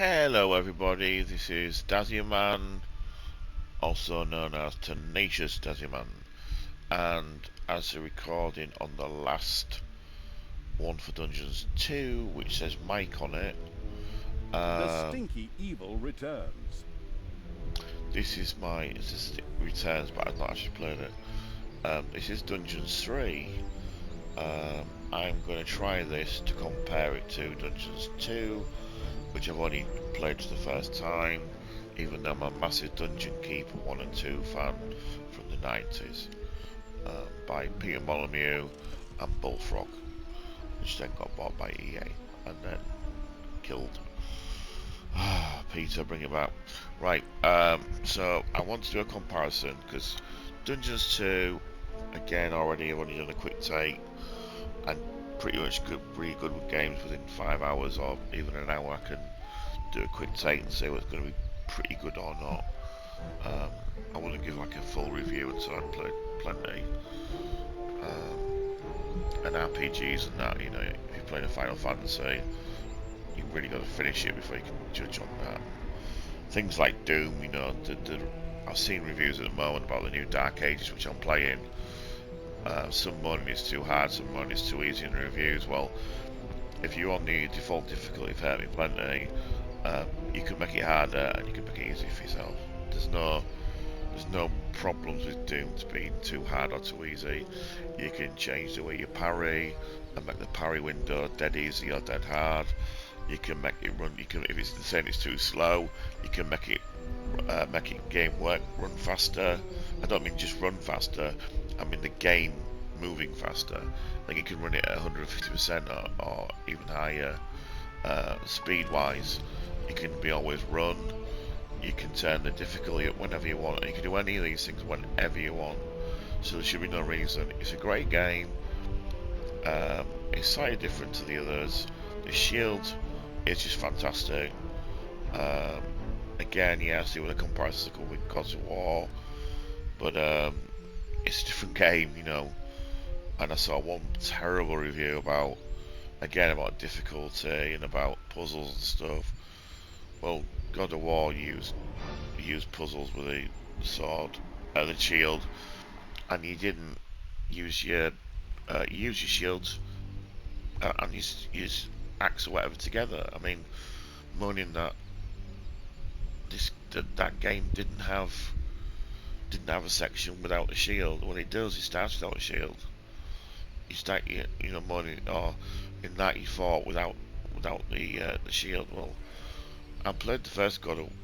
Hello everybody, this is Daziaman, also known as Tenacious Daziaman, and as a recording on the last one for Dungeons 2, which says Mike on it, The stinky evil returns. this is my, it says it returns, but I've not actually played it. This is Dungeons 3. I'm going to try this to compare it to Dungeons 2, which I've only played for the first time, even though I'm a massive Dungeon Keeper 1 and 2 fan from the 90s, by Peter Molyneux and Bullfrog, which then got bought by EA and then killed. Peter, bring it back. Right, so I want to do a comparison, because Dungeons 2, again, already I've only done a quick take, and pretty much pretty good with games within 5 hours or even an hour. I can do a quick take and say what's going to be pretty good or not. I wouldn't give like a full review until I've played plenty. And RPGs and that, you know, if you're playing a Final Fantasy, you really got to finish it before you can judge on that. Things like Doom, you know, I've seen reviews at the moment about the new Dark Ages, which I'm playing. Some moaning it's too hard, some moaning it's too easy in the reviews. Well, if you're on the default difficulty of having plenty, you can make it harder and you can make it easy for yourself. There's no problems with Doom being too hard or too easy. You can change the way you parry and make the parry window dead easy or dead hard. You can make it run. You can, if it's saying it's too slow, you can make it game work run faster. I don't mean just run faster. I mean the game moving faster. I think you can run it at 150% or even higher speed wise. You can be always run. You can turn the difficulty up whenever you want. And you can do any of these things whenever you want. So there should be no reason. It's a great game. It's slightly different to the others. The shield is just fantastic. Again, yeah, I see what the comparisons are with Gods of War, but it's a different game, you know. And I saw one terrible review about difficulty and about puzzles and stuff. Well, God of War used puzzles with the sword, the shield, and you didn't use your shields and use axe or whatever together. I mean, moaning that that game didn't have a section without a shield. When it does, it starts without a shield. You start, you know, moaning, or in that you fought without the shield. Well, I played I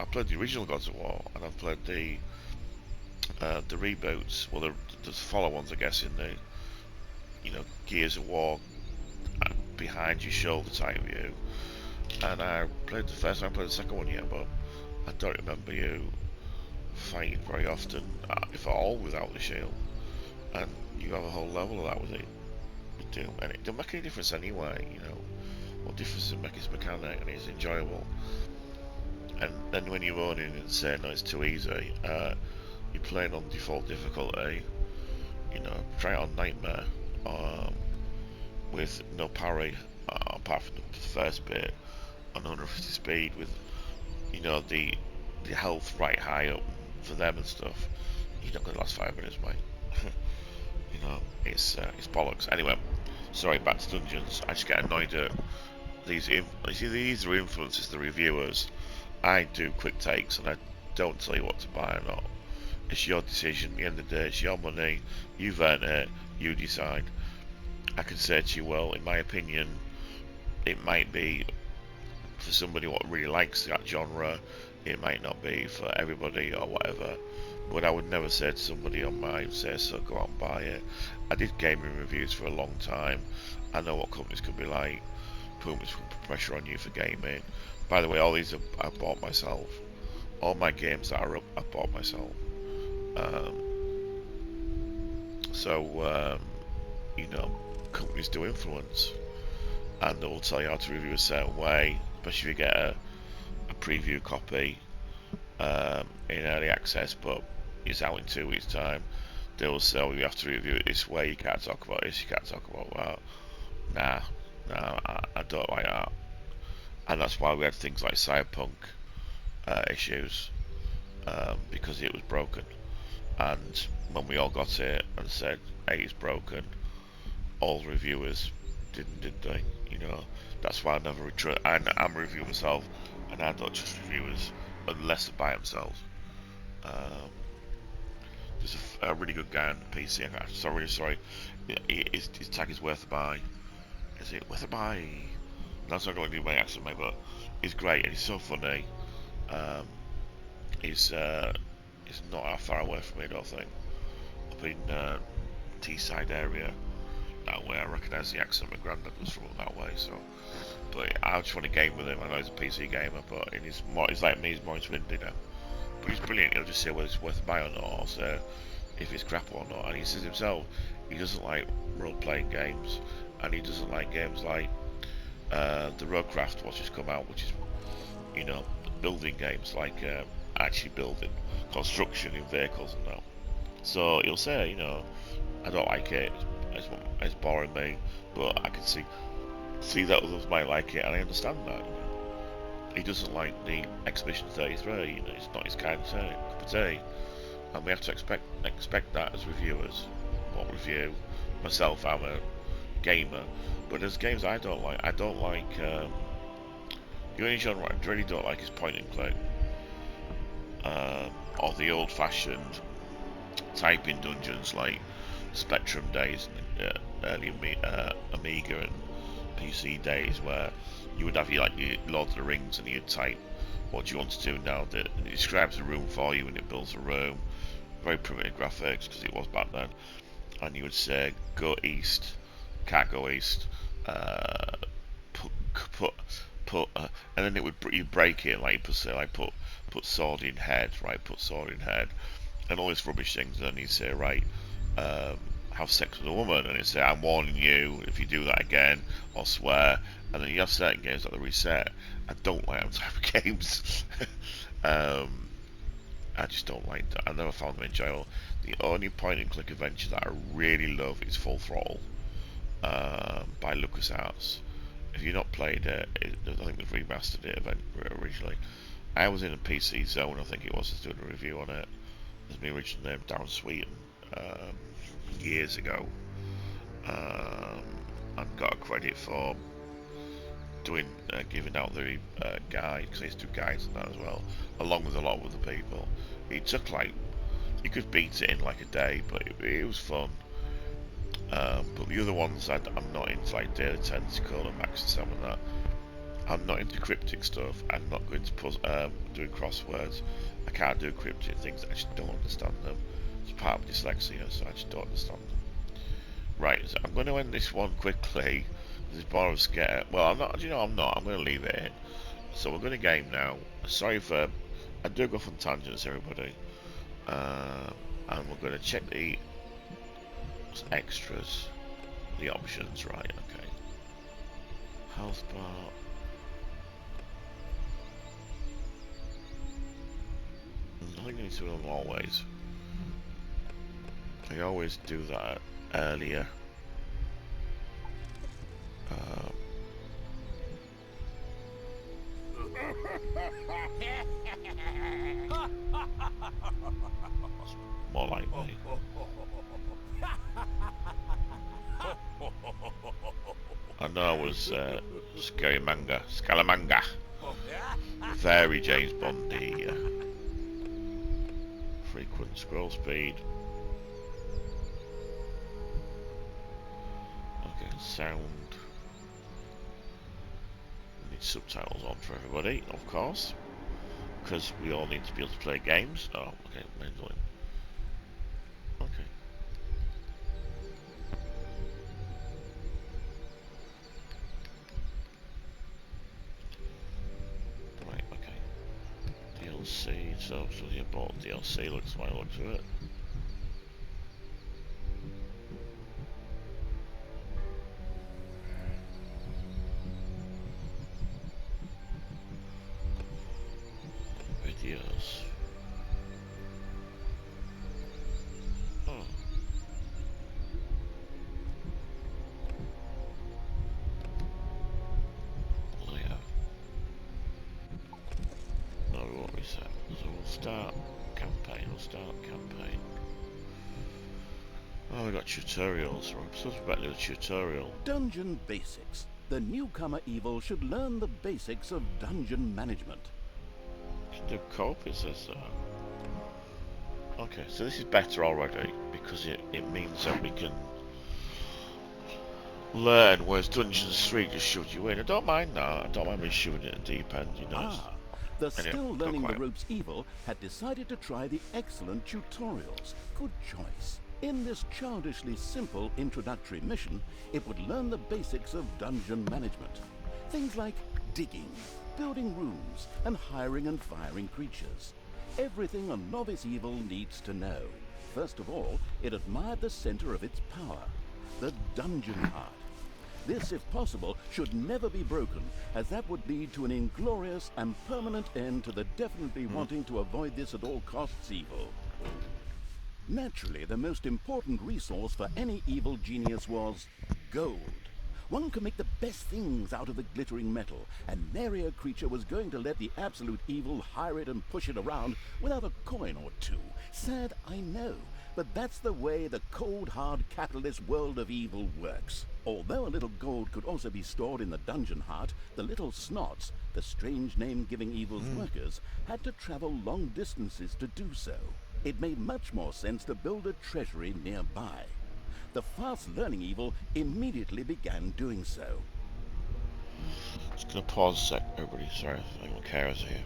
played the original Gods of War, and I've played the reboots, well, the follow ones, I guess, in the, you know, Gears of War behind your shoulder type view. And I played the first one, I played the second one yet, but I don't remember you fighting very often, if at all, without the shield. And you have a whole level of that with it. And it don't make any difference anyway, you know. What difference does it make? It's mechanic and it's enjoyable. And then when you run in and say, no, it's too easy, you're playing on default difficulty, you know, try it on Nightmare, with no parry, apart from the first bit, on 150 speed, with, you know, the health right high up for them and stuff. You're not going to last 5 minutes, mate. You know, it's bollocks. Anyway, sorry, back to Dungeons. I just get annoyed at these are influences the reviewers. I do quick takes and I don't tell you what to buy or not. It's your decision. At the end of the day, it's your money. You've earned it. You decide. I can say to you, well, in my opinion, it might be for somebody what really likes that genre. It might not be for everybody or whatever. But I would never say to somebody on my say so go out and buy it. I did gaming reviews for a long time. I know what companies can be like. Putting pressure on you for gaming. By the way, all these I bought myself. All my games that are up, I bought myself. You know, companies do influence, and they will tell you how to review a certain way, especially if you get a preview copy in early access, but it's out in 2 weeks' time. They will say, oh, you have to review it this way. You can't talk about this. You can't talk about that. Nah, I don't like that. and that's why we had things like Cyberpunk issues, because it was broken. And when we all got it and said, "Hey, it's broken," all the reviewers didn't they? You know, that's why I never I'm a reviewer myself, and I don't trust reviewers unless they buy themselves. There's a really good guy on the PC. I'm really sorry. His tag is worth a buy. Is it worth a buy? That's not going to do my accent, mate, but he's great and he's so funny. He's not that far away from me, I don't think. Up in Teesside area, that way. I recognise the accent. My granddad was from that way, so. But I just want to game with him. I know he's a PC gamer, but he's like me. He's more into indie now. But he's brilliant. He'll just say whether it's worth a buy or not, or say if it's crap or not. And he says himself, he doesn't like role-playing games, and he doesn't like games like the Roadcraft, what's just come out, which is, you know, building games, like actually building construction in vehicles and that. So he'll say, you know, I don't like it. It's boring me, but I can see that others might like it, and I understand that. You know. He doesn't like the Expedition 33. You know, it's not his kind of cup of tea, and we have to expect that as reviewers. What review? Myself, I'm a gamer, but there's games I don't like. I don't like the only genre I really don't like is point and click, or the old-fashioned typing dungeons like Spectrum days and early Amiga and PC days, where you would have your Lord of the Rings and you'd type what do you want to do now, and it describes the room for you and it builds a room. Very primitive graphics because it was back then, and you would say go east, can't go east, and then it would you break it like put sword in head, right? Put sword in head, and all these rubbish things. And then you say, right, have sex with a woman, and you say, I'm warning you if you do that again, or swear. And then you have certain games that they reset. I don't like them type of games. I just don't like that. I never found them enjoyable. The only point and click adventure that I really love is Full Throttle by LucasArts. If you've not played it, I think they've remastered it originally. I was in a PC Zone, I think it was, doing a review on it. There's my original name, Darren Sweeten, years ago, and got a credit for doing giving out the guide, because I used to do guides and that as well, along with a lot of other people. It took you could beat it in like a day, but it was fun. But the other ones I'm not into, like Daily Tentacle and Max and Sam and that. I'm not into cryptic stuff. I'm not going to doing crosswords. I can't do cryptic things. I just don't understand them. It's part of dyslexia, so I just don't understand them. Right, so I'm going to end this one quickly. This is more of a scare. Well, I'm not. You know, I'm not. I'm going to leave it in. So we're going to game now. Sorry for. I do go on tangents, everybody. And we're going to check the extras, the options. Right. Okay. Health bar. I think I need to do them always. I always do that earlier. More like me. I know I was Scaramanga. Very James Bondy. Frequent scroll speed. Okay, sound. We need subtitles on for everybody, of course, because we all need to be able to play games. Oh, okay, manually. Okay. Right, okay. DLC, so you bought DLC, looks my looks of it. Videos. Oh. Layout. start campaign. We'll start campaign. Oh, we got tutorials. We're supposed to be back to the tutorial. Dungeon Basics. The newcomer evil should learn the basics of dungeon management. Can do co-op, it says so. Okay, so this is better already because it means that we can learn, whereas Dungeons 3 just shoves you in. I don't mind that. I don't mind being shoved in at the deep end, you know. The still learning the ropes evil had decided to try the excellent tutorials. Good choice. In this childishly simple introductory mission, it would learn the basics of dungeon management. Things like digging, building rooms, and hiring and firing creatures. Everything a novice evil needs to know. First of all, it admired the center of its power, the dungeon heart. This, if possible, should never be broken, as that would lead to an inglorious and permanent end to the definitely wanting to avoid this at all costs evil. Naturally, the most important resource for any evil genius was gold. One can make the best things out of the glittering metal, and nary a creature was going to let the absolute evil hire it and push it around without a coin or two. Sad, I know, but that's the way the cold, hard capitalist world of evil works. Although a little gold could also be stored in the dungeon heart, the little snots, the strange name-giving evil's workers, had to travel long distances to do so. It made much more sense to build a treasury nearby. The fast-learning evil immediately began doing so. Just gonna pause a sec, everybody. Sorry, I think my carers here.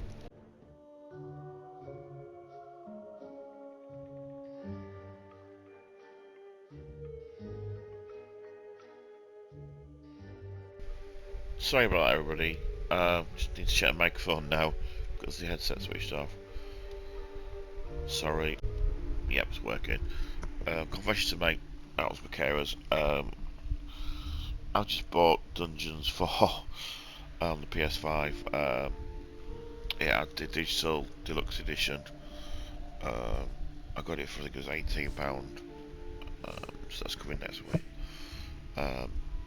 Sorry about that, everybody. Just need to check the microphone now because the headset switched off. Sorry. Yep, it's working. Confession to make. That was my carers. I just bought Dungeons 4 on the PS5. It had the digital deluxe edition. I got it for, I think it was £18. So that's coming next week.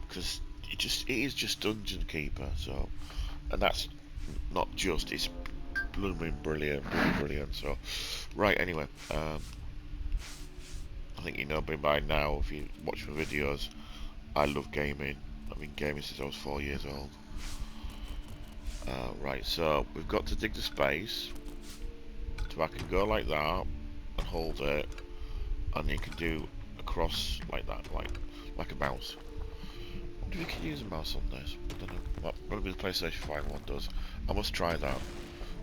Because it is just Dungeon Keeper. So, and that's not just, it's blooming brilliant. So, right, anyway. I think you know me by now, if you watch my videos, I love gaming. I've been gaming since I was 4 years old. Right, so we've got to dig the space. So I can go like that and hold it, and you can do a cross like that, like a mouse. I wonder if you can use a mouse on this. I don't know. Well, maybe the PlayStation 5 one does. I must try that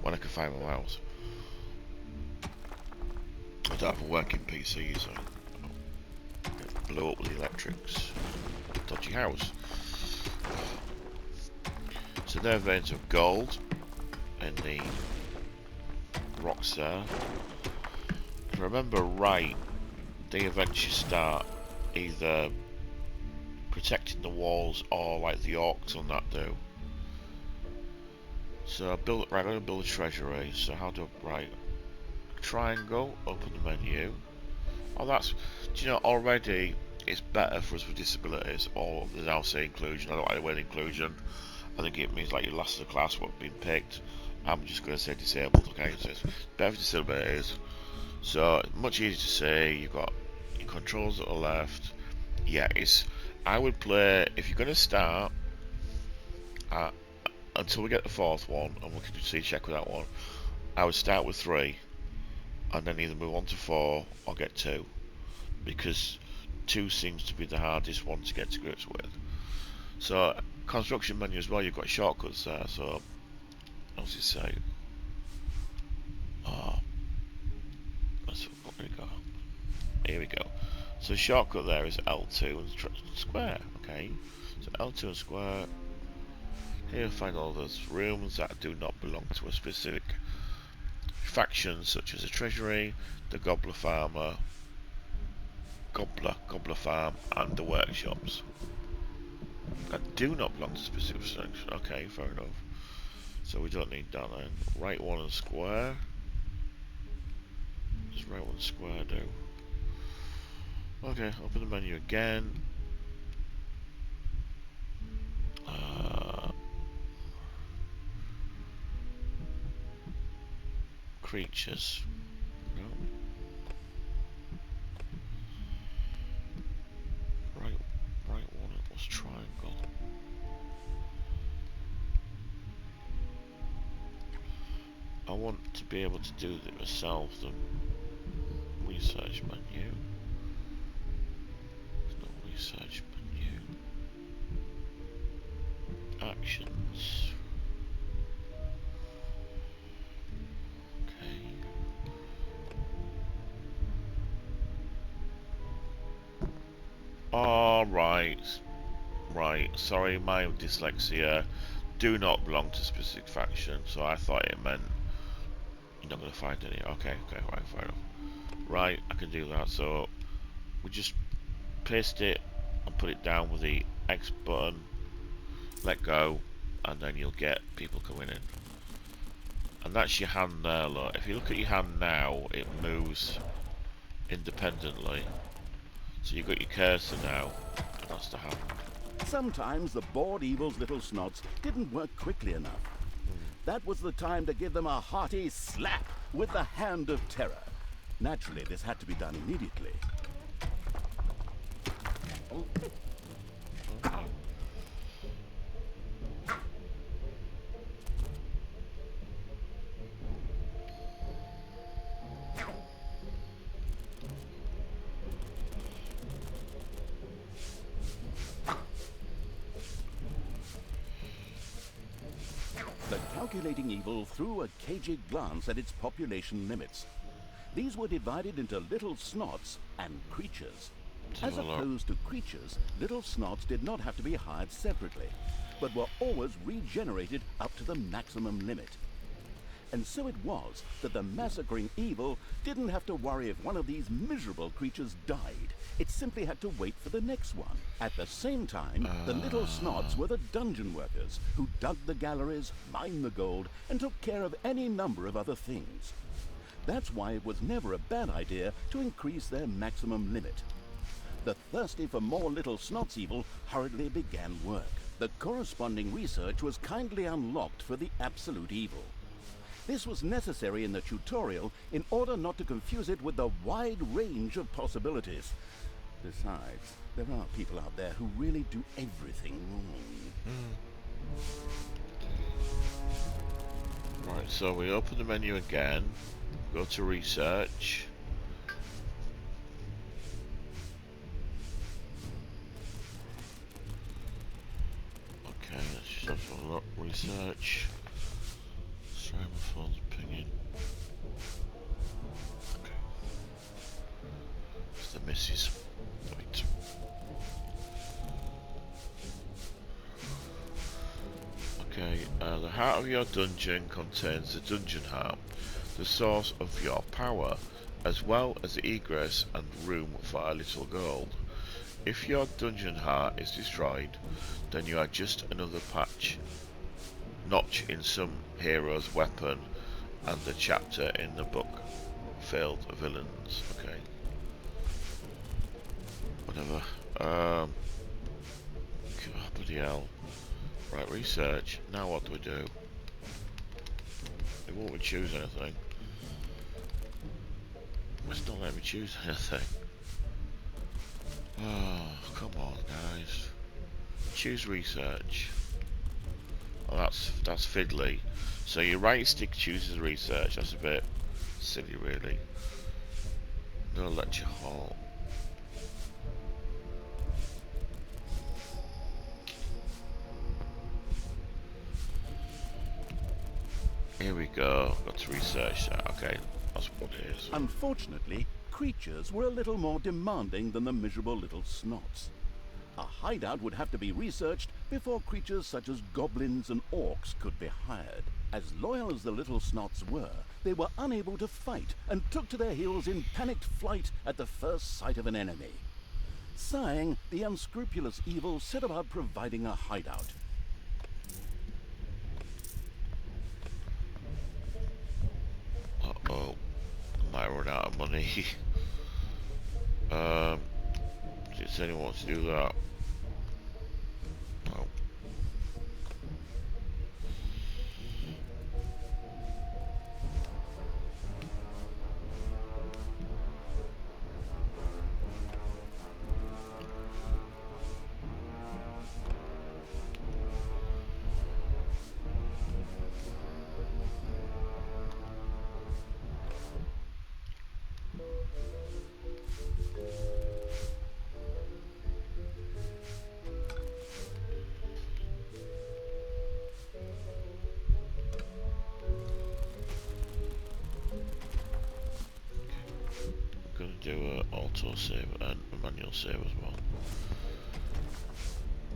when I can find my mouse. I don't have a working PC, so blow up with the electrics. Dodgy house. So there are veins of gold in the rocks there. If I remember right, they eventually start either protecting the walls or like the orcs on that do. So I'm going to build a treasury. So how do I, right, triangle, open the menu. Oh, that's, do you know, already it's better for us with disabilities, or they now say inclusion. I don't like the word inclusion. I think it means like your last of the class won't be picked. I'm just going to say disabled, okay? So it's better for disabilities. So much easier to say. You've got your controls at the left. Yeah, I would play, if you're going to start until we get the fourth one, and we can see check with that one, I would start with 3 and then either move on to 4 or get 2, because 2 seems to be the hardest one to get to grips with. So construction menu as well, you've got shortcuts there. So what does it say? Oh, where we go? Here we go. So shortcut there is L2 and square. Okay, so L2 and square. Here you'll find all those rooms that do not belong to a specific faction, such as the treasury, the gobbler farmer, gobbler farm, and the workshops that do not belong to a specific faction. Okay, fair enough. So we don't need that then. Right one and square. Does right one square do? Okay, open the menu again. creatures. No. Right one, it was triangle. I want to be able to do it myself. The research menu. There's no research menu. Actions. Okay. All right. Right. Sorry, my dyslexia. Do not belong to a specific faction, so I thought it meant you're not going to find any. Okay, right, fair enough. Right, I can do that. So we just paste it and put it down with the X button, let go, and then you'll get people coming in. And that's your hand there, look. If you look at your hand now, it moves independently. So you've got your cursor now, and that's the hand. Sometimes the bored evil's little snots didn't work quickly enough. That was the time to give them a hearty slap with the Hand of Terror. Naturally, this had to be done immediately. Okay. The calculating evil threw a cagey glance at its population limits. These were divided into little snots and creatures. As opposed to creatures, little snots did not have to be hired separately, but were always regenerated up to the maximum limit. And so it was that the massacring evil didn't have to worry if one of these miserable creatures died. It simply had to wait for the next one. At the same time, the little snots were the dungeon workers who dug the galleries, mined the gold, and took care of any number of other things. That's why it was never a bad idea to increase their maximum limit. The thirsty for more little snots evil hurriedly began work. The corresponding research was kindly unlocked for the absolute evil. This was necessary in the tutorial in order not to confuse it with the wide range of possibilities. Besides, there are people out there who really do everything wrong. Right, so we open the menu again, go to research. Okay, let's just have a look. Research. Sorry, my phone's pinging. Okay. It's the missus. Right. Okay, the heart of your dungeon contains the dungeon heart, the source of your power, as well as the egress and room for a little gold. If your dungeon heart is destroyed, then you are just another notch in some hero's weapon and a chapter in the book filled with villains. Okay. Whatever. God, bloody hell. Right, research. Now what do we do? It won't let me choose anything. It's not letting me choose anything. Oh, come on, guys. Choose research. Oh, that's fiddly. So your right stick chooses research. That's a bit silly, really. No lecture hall. Here we go. Got to research that. Okay, that's what it is. Unfortunately, creatures were a little more demanding than the miserable little snots. A hideout would have to be researched before creatures such as goblins and orcs could be hired. As loyal as the little snots were, they were unable to fight and took to their heels in panicked flight at the first sight of an enemy. Sighing, the unscrupulous evil set about providing a hideout. Uh-oh. Might run out of money. Does anyone want to do that? No. auto save and a manual save as well.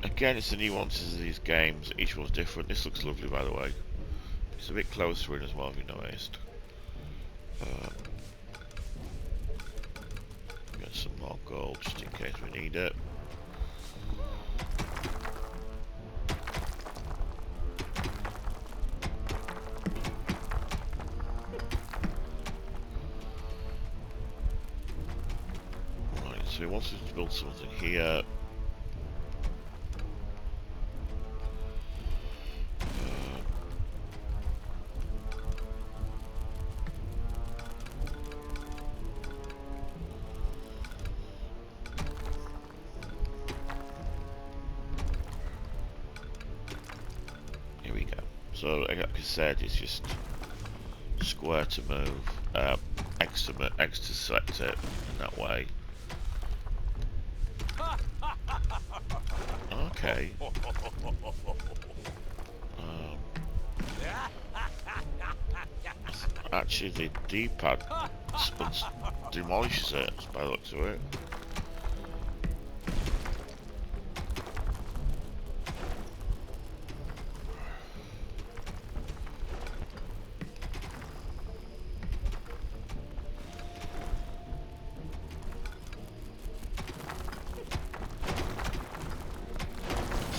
Again, it's the nuances of these games. Each one's different. This looks lovely, by the way. It's a bit closer in as well, if you noticed. Get some more gold just in case we need it. Right, so he wants us to build something here. So, like I said, it's just square to move, X to select it in that way. Okay. Actually, the D-pad demolishes it, by the looks of it.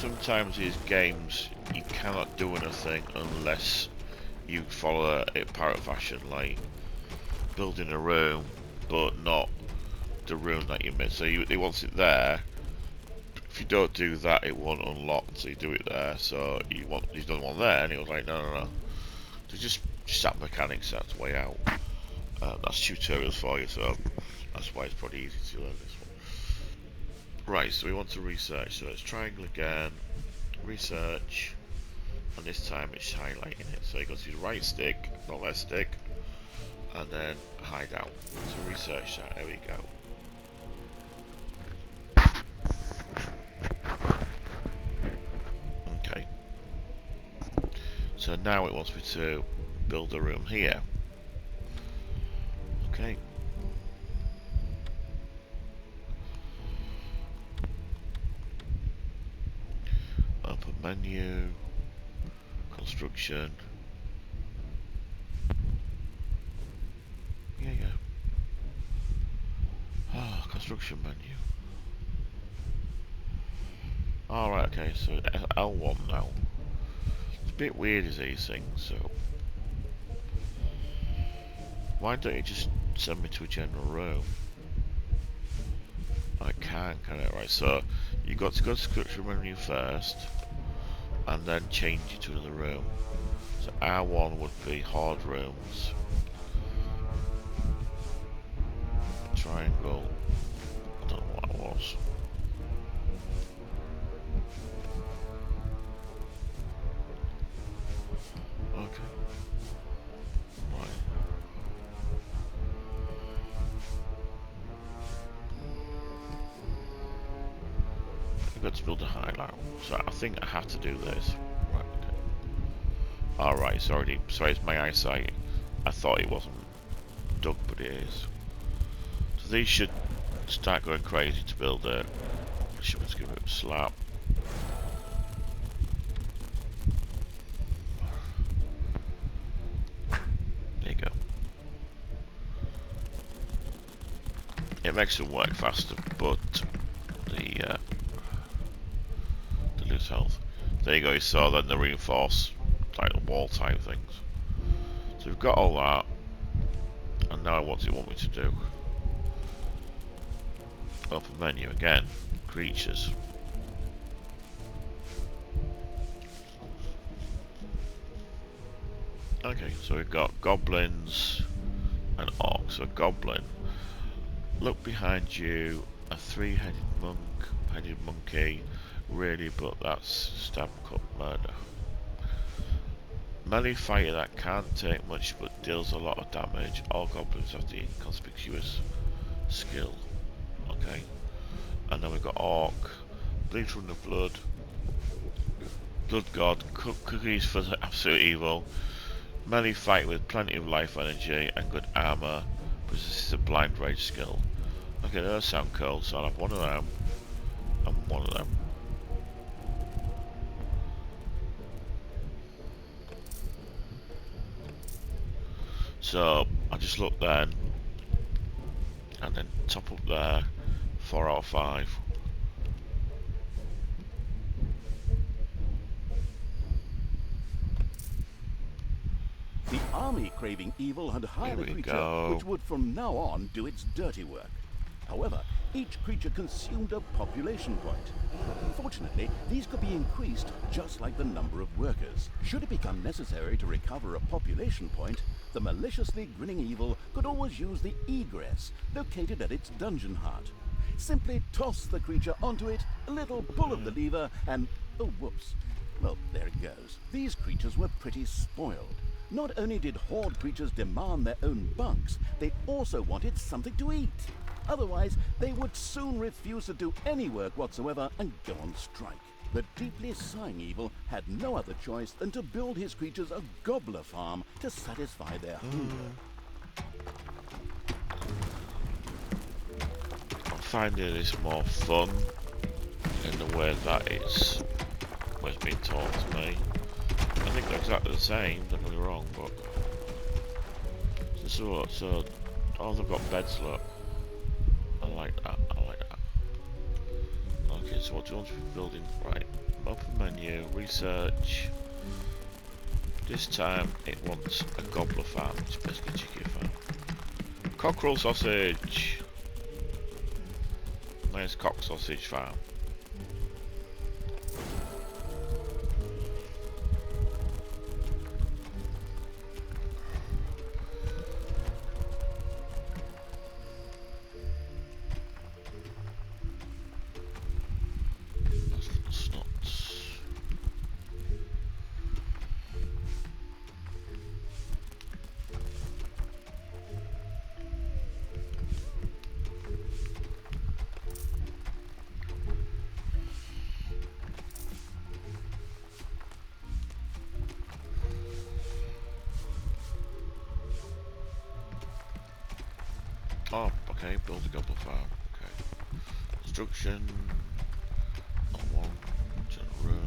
Sometimes these games you cannot do anything unless you follow it pirate fashion, like building a room but not the room that you made. So it wants it there. If you don't do that, it won't unlock until you do it there. So he's done one there, and he was like, no. So just that mechanics, that's the way out. That's tutorials for you, so that's why it's pretty easy to learn this one. Right, so we want to research. So it's triangle again, research, and this time it's highlighting it. So you go to the right stick, not left stick, and then hide out. So research that. There we go. Okay. So now it wants me to build a room here. Okay. Open menu, construction. Yeah. Ah, construction menu. Alright, okay, so L1 now. It's a bit weird as these things, so why don't you just send me to a general room? I can I? Right, so you got to go to construction menu first, and then change it to another room. So R1 would be hard rooms. Triangle. I don't know what it was. Okay. Right. I've got to build a hideout. So I think I have to do this. Right, okay. Alright, it's already, sorry, it's my eyesight. I thought it wasn't dug, but it is. So these should start going crazy to build it. I should just give it a slap. There you go. It makes them work faster, but the lose health. There you go, you saw then the reinforce, like the wall type things. So we've got all that, and now what does it want me to do? Open menu again, creatures. Okay, so we've got goblins and orcs. So goblin, look behind you, a three-headed monkey, really, but that's stab, cut, murder. Melee fighter that can't take much but deals a lot of damage. All goblins have the inconspicuous skill. Okay, and then we've got orc, bleed from the blood god, cookies for the absolute evil. Melee fight with plenty of life energy and good armor, possesses a blind rage skill. Okay, those sound cool, so I'll have one of them and one of them. So I just look then, and then top up there, 4 out of 5. The army craving evil had hired Here a we creature go. which would from now on do its dirty work. However, each creature consumed a population point. Fortunately, these could be increased just like the number of workers. Should it become necessary to recover a population point, the maliciously grinning evil could always use the egress located at its dungeon heart. Simply toss the creature onto it, a little pull of the lever, and oh, whoops. Well, there it goes. These creatures were pretty spoiled. Not only did horde creatures demand their own bunks, they also wanted something to eat. Otherwise, they would soon refuse to do any work whatsoever and go on strike. The deeply sighing evil had no other choice than to build his creatures a gobbler farm to satisfy their hunger. I'm finding this more fun in the way that it's been taught to me. I think they're exactly the same, don't get me wrong, but so oh, they've got beds, look. I like that. Okay, so what do you want to be building? Right, open menu, research. This time it wants a gobbler farm, which is basically a chicken farm. Cockerel sausage. Nice cock sausage farm. Oh, okay, build a gobbler farm. Okay. Construction. On 1, 2 rooms.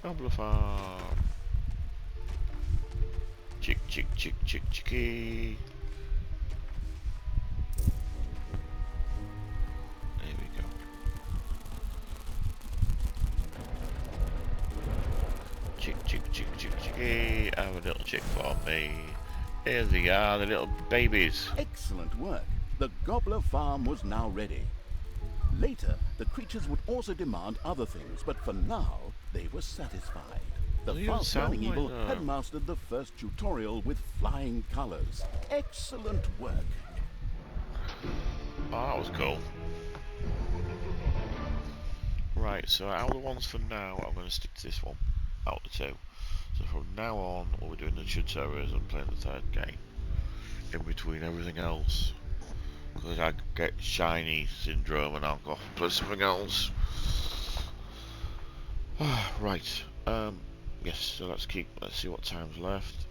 Gobbler farm. Chicky. There we go. Chicky. Have a little chick for me. Here they are, the little babies. Excellent work. The gobbler farm was now ready. Later, the creatures would also demand other things, but for now, they were satisfied. The fast-learning evil had mastered the first tutorial with flying colors. Excellent work. Oh, that was cool. Right, so out of the ones for now, I'm going to stick to this one out of the 2. So from now on, what we're doing the tutorials and playing the 3rd game. In between everything else. Because I get shiny syndrome and I'll go off and play something else. Right, yes, so let's see what time's left.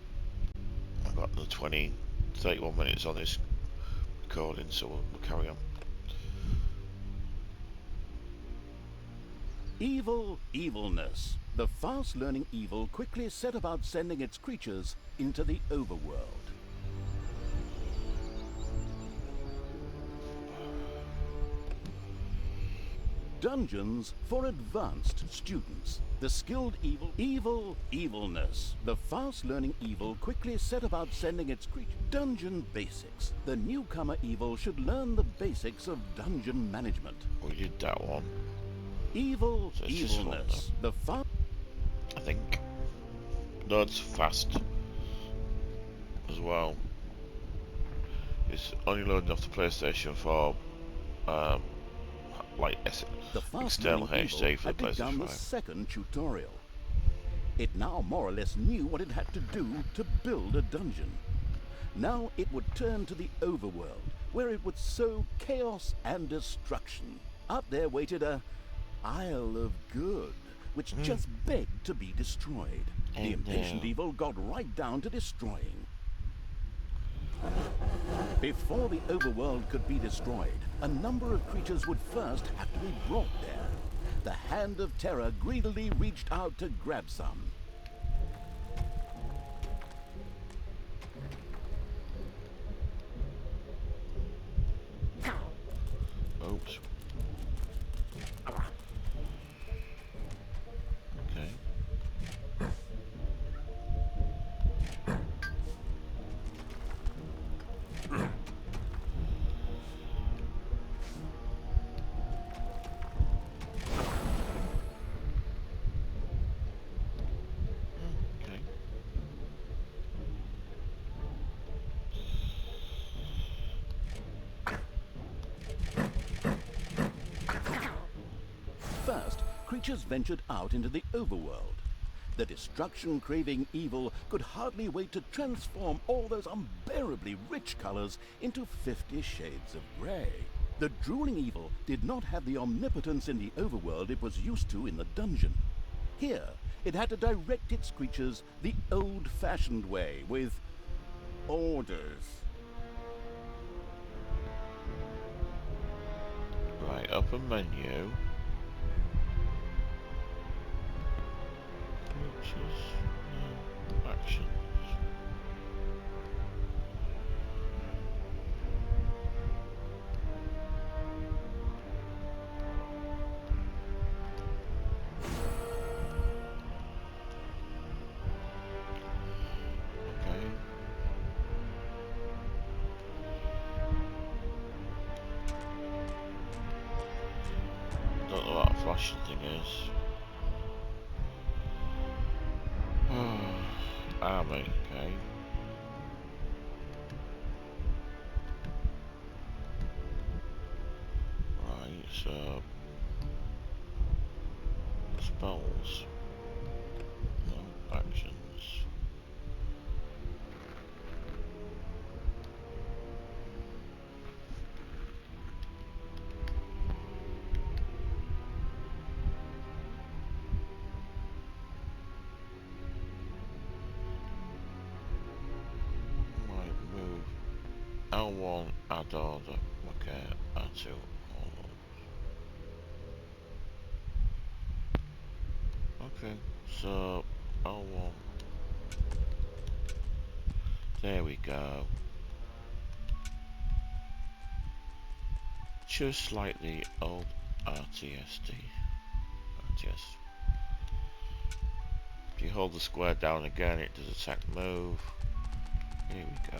I've got another 31 minutes on this recording, so we'll carry on. Evilness. The fast-learning evil quickly set about sending its creatures into the overworld. Dungeons for advanced students. The skilled evilness. The fast-learning evil quickly set about sending its creatures. Dungeon basics. The newcomer evil should learn the basics of dungeon management. We did that one. Evilness. The I think. No, it's fast as well. It's only loading off the PlayStation for like external HD for the PlayStation 5. The second tutorial. It now more or less knew what it had to do to build a dungeon. Now it would turn to the overworld, where it would sow chaos and destruction. Up there waited a Isle of Good, which just begged to be destroyed. The impatient evil got right down to destroying. Before the overworld could be destroyed, a number of creatures would first have to be brought there. The Hand of Terror greedily reached out to grab some. Oops. Okay. Okay. First, creatures ventured out into the overworld. The destruction-craving evil could hardly wait to transform all those unbearably rich colors into 50 shades of gray. The drooling evil did not have the omnipotence in the overworld it was used to in the dungeon. Here, it had to direct its creatures the old-fashioned way, with orders. Right, open menu. Features, actions. Okay. Don't know what a flashing thing is. Army, okay. Right, so spells. No, actions. Right, move. L1, add order. Okay, R2, hold on. Okay, so L1. There we go. Just like the old RTS. If you hold the square down again, it does attack move. Here we go.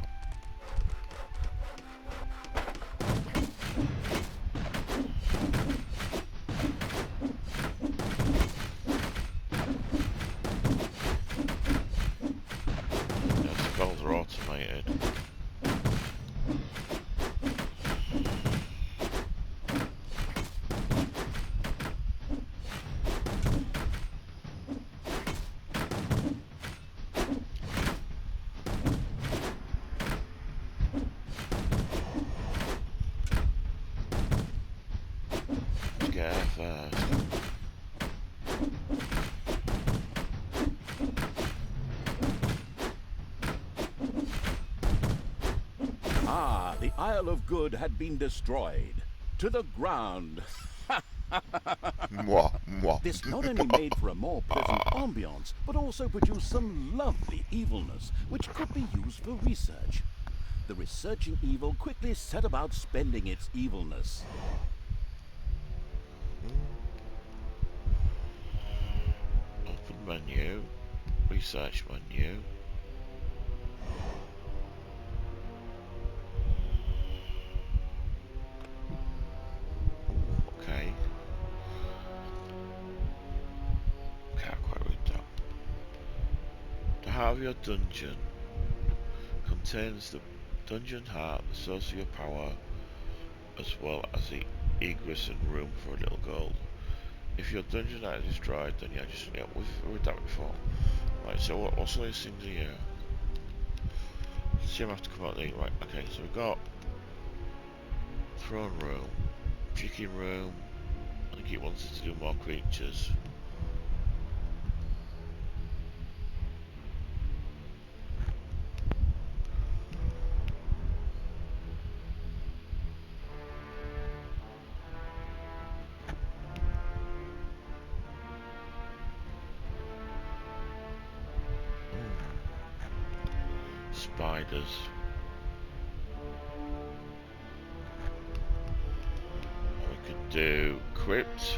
The spells are automated. Get her first. Ah, the Isle of Good had been destroyed. To the ground. Mwah, mwah. This not only made for a more pleasant ambiance, but also produced some lovely evilness, which could be used for research. The researching evil quickly set about spending its evilness. Open menu. Research menu. Okay. Can't quite read that. The heart of your dungeon contains the dungeon heart, the source of your power, as well as the egress and room for a little gold. If your dungeon heart is destroyed, then we've read that before. Right, so what's all these things here? See, I have to come out there. Right, okay, so we've got throne room, chicken room. I think it wants us to do more creatures. spiders. We could do crypt.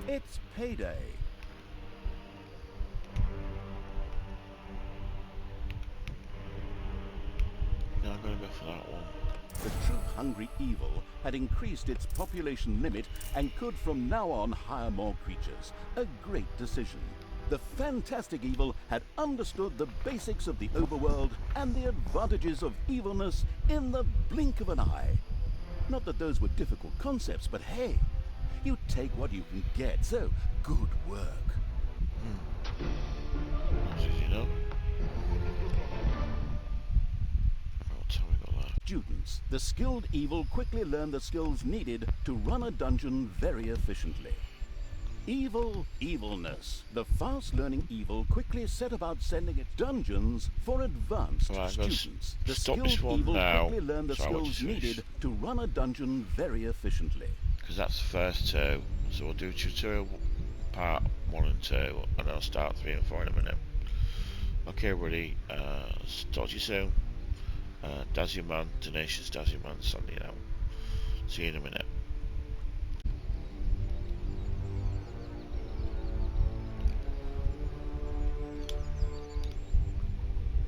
It's payday. No, I'm going to go for that one. The truth-hungry evil had increased its population limit and could from now on hire more creatures. A great decision. The fantastic evil had understood the basics of the overworld and the advantages of evilness in the blink of an eye. Not that those were difficult concepts, but hey, you take what you can get, so good work. That's easy enough. What time we got left? Students, the skilled evil quickly learned the skills needed to run a dungeon very efficiently. Evil evilness. The fast-learning evil quickly set about sending its dungeons for advanced students. The skilled evil quickly learned the skills needed to run a dungeon very efficiently. Because that's the first two, so we'll do tutorial part 1 and 2, and I'll start 3 and 4 in a minute. Okay, everybody, talk to you soon. Dazzy Man, Tenacious Dazzy Man, signing out. See you in a minute.